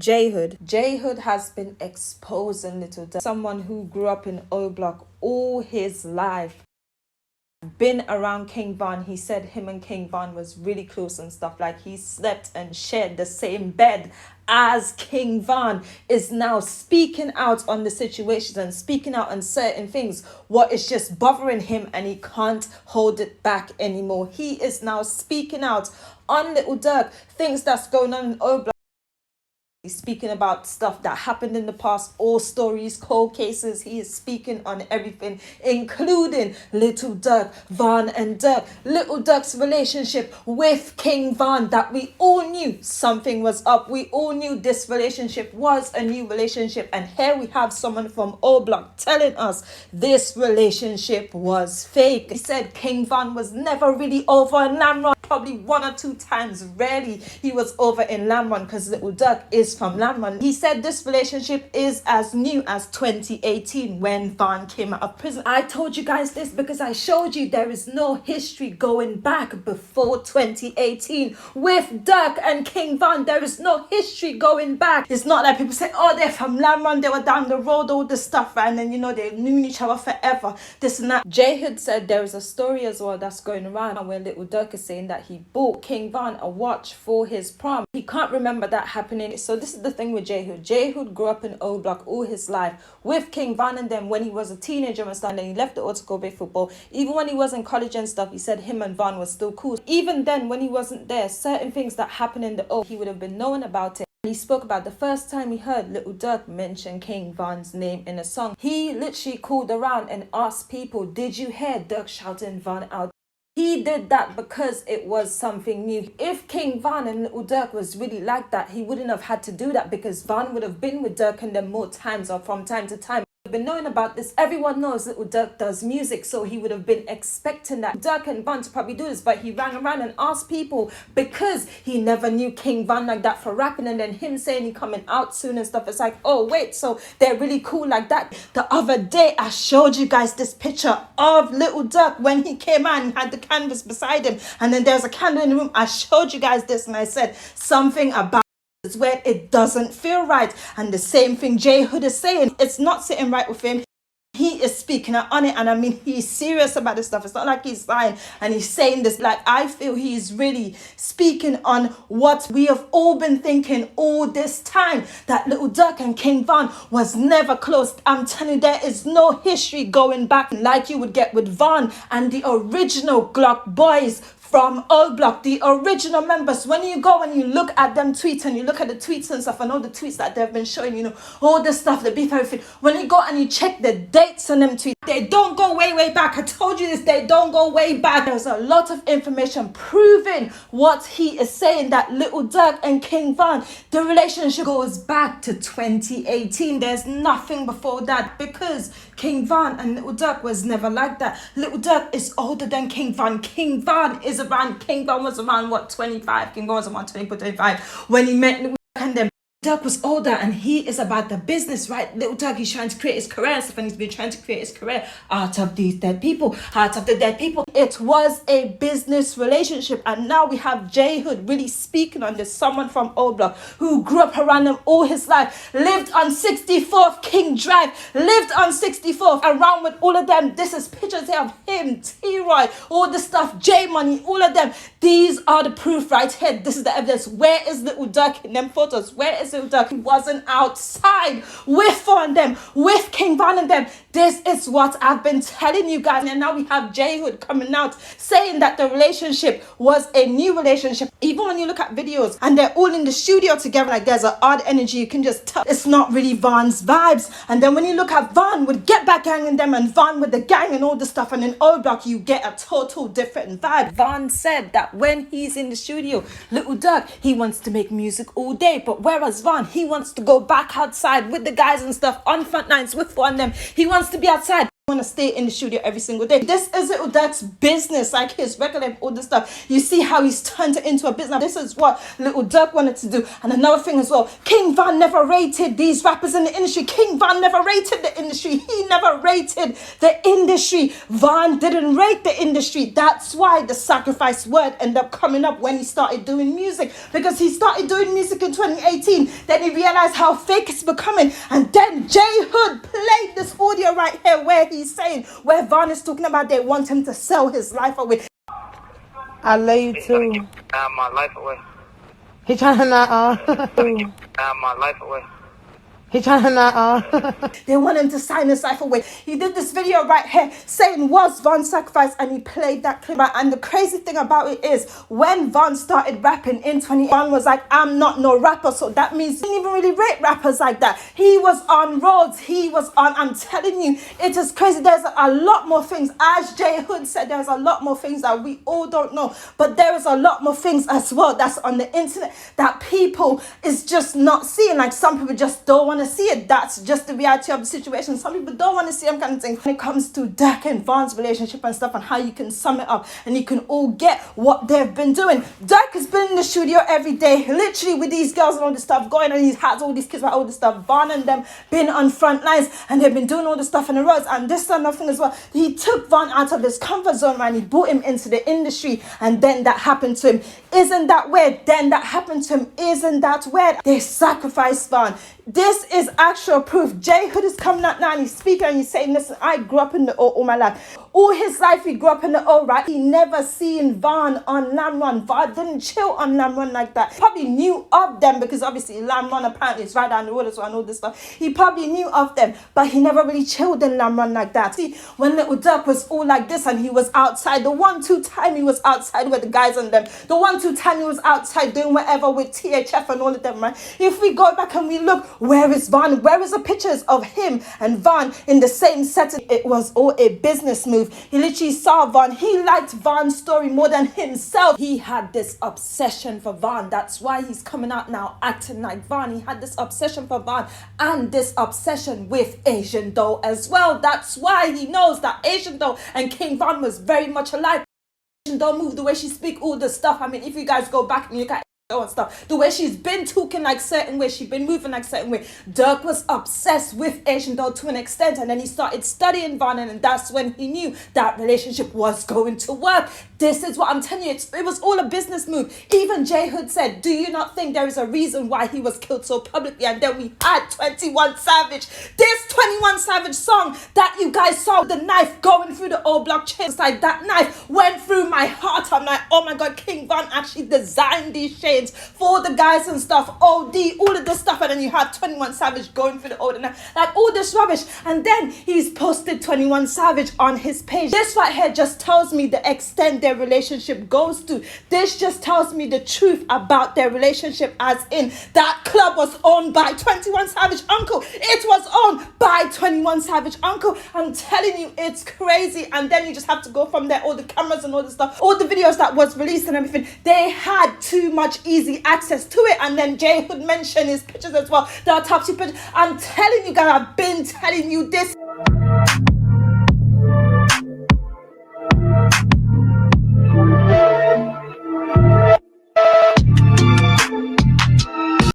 JHood. JHood has been exposing Little Durk, someone who grew up in O Block all his life. Been around King Von. He said him and King Von was really close and stuff, like he slept and shared the same bed as King Von. Is now speaking out on the situations and speaking out on certain things, what is just bothering him, and he can't hold it back anymore. He is now speaking out on Little Durk, things that's going on in O Block. He's speaking about stuff that happened in the past, all stories, cold cases. He is speaking on everything, including Little Durk, Von and Durk. Little Durk's relationship with King Von, that we all knew something was up. We all knew this relationship was a new relationship. And here we have someone from O Block telling us this relationship was fake. He said King Von was never really over in Lamron. Probably 1 or 2 times, rarely he was over in Lamron, because Little Durk is from Lamron. He said this relationship is as new as 2018 when Von came out of prison. I told you guys this because I showed you there is no history going back before 2018 with Durk and King Von. There is no history going back. It's not like people say, oh, they're from Lamron, they were down the road, all this stuff, and then they knew each other forever, this and that. JHood said there is a story as well that's going around where Little Durk is saying that he bought King Von a watch for his prom. He can't remember that happening. So this is the thing with JHood. JHood grew up in O Block all his life with King Von and them when he was a teenager and stuff. And then he left the to go play football. Even when he was in college and stuff, he said him and Von was still cool. Even then, when he wasn't there, certain things that happened in the O, he would have been knowing about it. He spoke about the first time he heard Little Durk mention King Von's name in a song. He literally called around and asked people, did you hear Durk shouting Von out? He did that because it was something new. If King Von and Little Durk was really like that, he wouldn't have had to do that, because Von would have been with Durk and them more times or from time to time. Been knowing about this. Everyone knows Little Durk does music, so he would have been expecting that Durk and Von to probably do this, but he ran around and asked people because he never knew King Von like that for rapping, and then him saying he coming out soon and stuff. It's like, oh wait, so they're really cool like that. The other day I showed you guys this picture of Little Durk when he came out and had the canvas beside him, and then there's a candle in the room. I showed you guys this and I said something about is where it doesn't feel right. And the same thing JHood is saying, it's not sitting right with him. He is speaking out on it, and I mean, he's serious about this stuff. It's not like he's lying and he's saying this. Like, I feel he's really speaking on what we have all been thinking all this time, that Little Durk and King Von was never close. I'm telling you, there is no history going back like you would get with Von and the original Glock boys from O Block, the original members. When you go and you look at them tweets and you look at the tweets and stuff and all the tweets that they've been showing, all the stuff, the beef, everything. When you go and you check the dates on them tweets, they don't go way back. I told you this, they don't go way back. There's a lot of information proving what he is saying, that Little Durk and King Von, the relationship goes back to 2018. There's nothing before that, because King Von and Little Durk was never like that. Little Durk is older than King Von. King Von was around what, 25? King Von was around 24, 25 when he met Little Durk and them. Durk was older, and he is about the business, right? Little Durk, he's trying to create his career and stuff, and he's been trying to create his career out of these dead people, out of the dead people. It was a business relationship, and now we have JHood really speaking on this. Someone from O Block who grew up around them all his life, lived on 64th King Drive, lived on 64th, around with all of them. This is pictures here of him, T-Roy, all the stuff, J-Money, all of them. These are the proof right here. This is the evidence. Where is Little Durk in them photos? Where is Little Durk? He wasn't outside with Von and them, with King Von and them. This is what I've been telling you guys. And now we have JHood coming out saying that the relationship was a new relationship. Even when you look at videos and they're all in the studio together, like there's an odd energy. You can just tell it's not really Von's vibes. And then when you look at Von with Get Back Gang and them, and Von with the gang and all the stuff, and in O Block, you get a total different vibe. Von said that when he's in the studio, Little Durk, he wants to make music all day. But whereas Von, he wants to go back outside with the guys and stuff on front lines with Von and them. He wants to be outside. want to stay in the studio every single day. This is Little Durk's business, like his record and all this stuff. You see how he's turned it into a business. This is what Little Durk wanted to do. And another thing as well, King Von never rated these rappers in the industry. King Von never rated the industry. He never rated the industry. Von didn't rate the industry. That's why the sacrifice word ended up coming up when he started doing music, because he started doing music in 2018. Then he realized how fake it's becoming, and then JHood played this audio right here where he's saying, where Von is talking about they want him to sell his life away. I love you too. My life away. He trying to not My life away. He trying to not They want him to sign his life away. He did this video right here saying, was Von sacrificed? And he played that clip. And the crazy thing about it is, when Von started rapping in 20, Von was like, I'm not no rapper. So that means he didn't even really rate rappers like that. He was on roads. He was on, I'm telling you, it is crazy. There's a lot more things. As JHood said, there's a lot more things that we all don't know. But there is a lot more things as well that's on the internet that people is just not seeing. Like some people just don't want to see it. That's just the reality of the situation. Some people don't want to see them kind of thing. When it comes to Durk and Von's relationship and stuff, and how you can sum it up and you can all get what they've been doing. Durk has been in the studio every day, literally with these girls and all this stuff going on. He has all these kids with all this stuff. Von and them been on front lines, and they've been doing all the stuff in the roads. And this and nothing as well. He took Von out of his comfort zone, man. He brought him into the industry, and then that happened to him. Isn't that weird? Then that happened to him. Isn't that weird? They sacrificed Von. This is actual proof. JHood is coming out now and he's speaking and he's saying, listen, I grew up in the O all my life. All his life he grew up in the O, right? He never seen Von on Lam Run. Von didn't chill on Lam Run like that. He probably knew of them because obviously Lam Run apparently is right down the road as well and all this stuff. He probably knew of them, but he never really chilled in Lam Run like that. See, when Little Durk was all like this and he was outside, the 1-2 time he was outside with the guys on them, the 1-2 time he was outside doing whatever with THF and all of them, right? If we go back and we look, where is Von? Where is the pictures of him and Von in the same setting? It was all a business move. He literally saw Von. He liked Von's story more than himself. He had this obsession for Von. That's why he's coming out now acting like Von. He had this obsession for Von and this obsession with Asian Doll as well. That's why he knows that Asian Doll and King Von was very much alike. Asian Doll move, the way she speak, all the stuff. I mean, if you guys go back and look at and stuff, the way she's been talking like certain way, she's been moving like certain way. Durk was obsessed with Asian Doll to an extent, and then he started studying Von, and that's when he knew that relationship was going to work. This is what I'm telling you, it was all a business move. Even JHood said, do you not think there is a reason why he was killed so publicly? And then we had 21 Savage. This 21 Savage song that you guys saw, the knife going through the old block chain, it's like that knife went through my heart. I'm like, oh my god, King Von actually designed these shades for the guys and stuff. OD, all of this stuff, and then you have 21 Savage going through the old and like all this rubbish. And then he's posted 21 Savage on his page. This right here just tells me the extent their relationship goes to. This just tells me the truth about their relationship, as in that club was owned by 21 Savage uncle. It was owned by 21 Savage uncle. I'm telling you, it's crazy. And then you just have to go from there, all the cameras and all the stuff, all the videos that was released and everything. They had too much easy access to it. And then JHood mentioned his pictures as well, the autopsy pictures. I'm telling you guys, I've been telling you this.